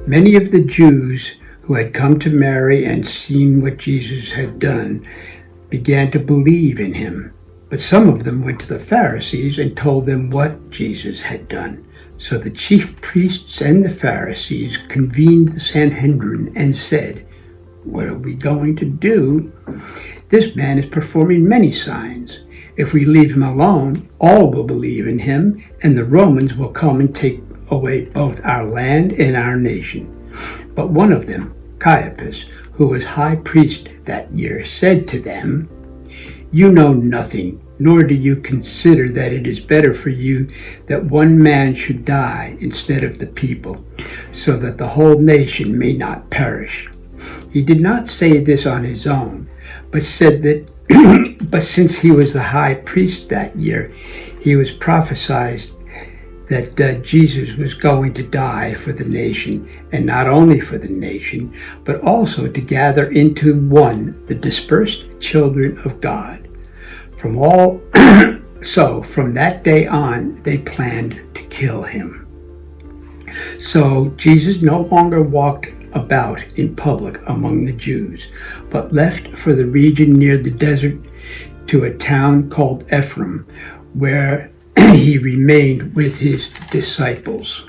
Many of the Jews who had come to Mary and seen what Jesus had done began to believe in him. But some of them went to the Pharisees and told them what Jesus had done. So the chief priests and the Pharisees convened the Sanhedrin and said, "What are we going to do? This man is performing many signs. If we leave him alone, all will believe in him, and the Romans will come and take away both our land and our nation." But one of them, Caiaphas, who was high priest that year, said to them, "You know nothing, nor do you consider that it is better for you that one man should die instead of the people, so that the whole nation may not perish." He did not say this on his own, but said that but since he was the high priest that year, he was prophesied that Jesus was going to die for the nation, and not only for the nation, but also to gather into one the dispersed children of God. So from that day on, they planned to kill him. So Jesus no longer walked about in public among the Jews, but left for the region near the desert to a town called Ephraim, where he remained with his disciples.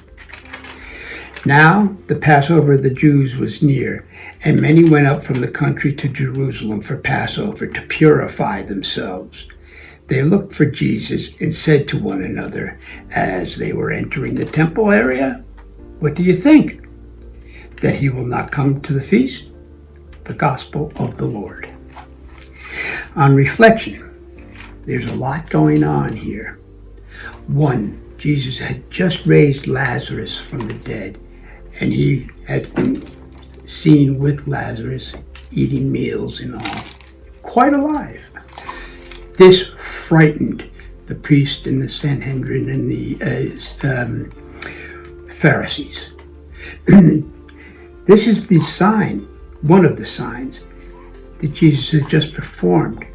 Now the Passover of the Jews was near, and many went up from the country to Jerusalem for Passover to purify themselves. They looked for Jesus and said to one another as they were entering the temple area, "What do you think? That he will not come to the feast?" The Gospel of the Lord. On reflection, there's a lot going on here. One, Jesus had just raised Lazarus from the dead, and he had been seen with Lazarus eating meals and all, quite alive. This frightened the priest and the Sanhedrin and the Pharisees. This is the sign, one of the signs that Jesus had just performed.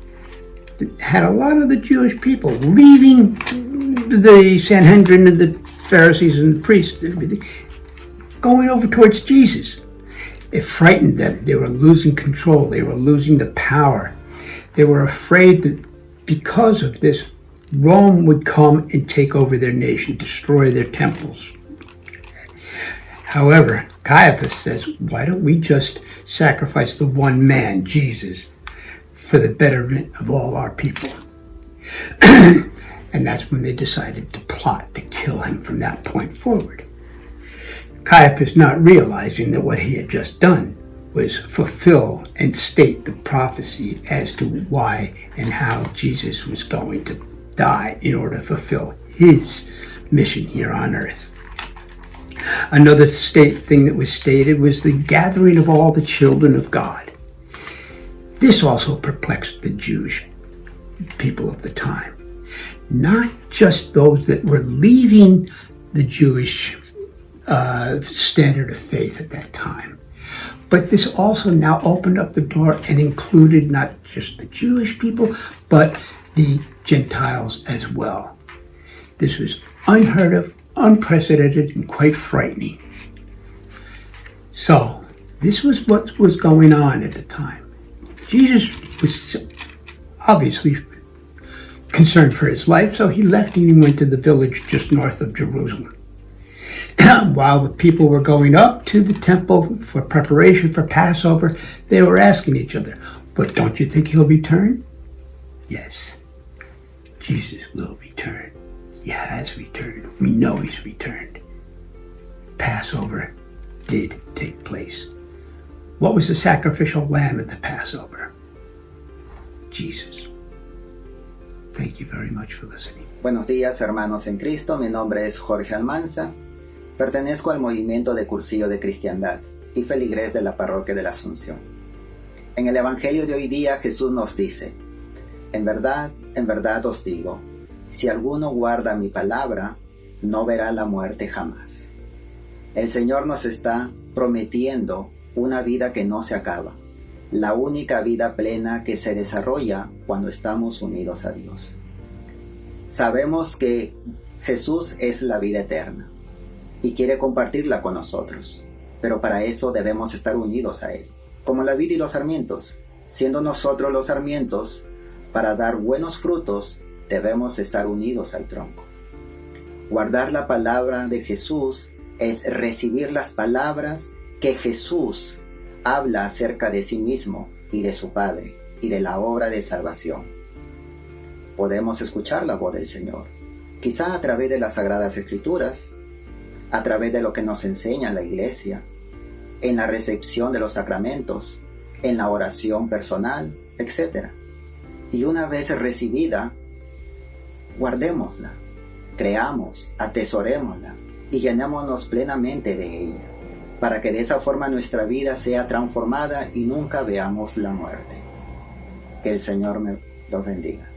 It had a lot of the Jewish people leaving the Sanhedrin and the Pharisees and the priests and everything, going over towards Jesus. It frightened them. They were losing control. They were losing the power. They were afraid that because of this, Rome would come and take over their nation, destroy their temples. However, Caiaphas says, why don't we just sacrifice the one man, Jesus, for the betterment of all our people? And that's when they decided to plot to kill him from that point forward. Caiaphas, not realizing that what he had just done was fulfill and state the prophecy as to why and how Jesus was going to die in order to fulfill his mission here on earth. Another thing that was stated was the gathering of all the children of God. This also perplexed the Jewish people of the time. Not just those that were leaving the Jewish standard of faith at that time, but this also now opened up the door and included not just the Jewish people, but the Gentiles as well. This was unheard of, unprecedented, and quite frightening. So, this was what was going on at the time. Jesus was obviously concerned for his life, so he left and he went to the village just north of Jerusalem. While the people were going up to the temple for preparation for Passover, they were asking each other, but don't you think he'll return? Yes, Jesus will return. He has returned. We know he's returned. Passover did take place. What was the sacrificial lamb at the Passover? Jesus. Thank you very much for listening. Buenos días, hermanos en Cristo. Mi nombre es Jorge Almanza. Pertenezco al movimiento de Cursillo de Cristiandad y feligrés de la Parroquia de la Asunción. En el Evangelio de hoy día Jesús nos dice, en verdad os digo, si alguno guarda mi palabra, no verá la muerte jamás. El Señor nos está prometiendo una vida que no se acaba, la única vida plena que se desarrolla cuando estamos unidos a Dios. Sabemos que Jesús es la vida eterna y quiere compartirla con nosotros. pero para eso debemos estar unidos a Él, como la vid y los sarmientos. Siendo nosotros los sarmientos, para dar buenos frutos, debemos estar unidos al tronco. Guardar la palabra de Jesús es recibir las palabras que Jesús habla acerca de sí mismo y de su Padre y de la obra de salvación. Podemos escuchar la voz del Señor, quizá a través de las Sagradas Escrituras, a través de lo que nos enseña la Iglesia, en la recepción de los sacramentos, en la oración personal, etc. Y una vez recibida, guardémosla, creamos, atesorémosla y llenémonos plenamente de ella, para que de esa forma nuestra vida sea transformada y nunca veamos la muerte. Que el Señor me los bendiga.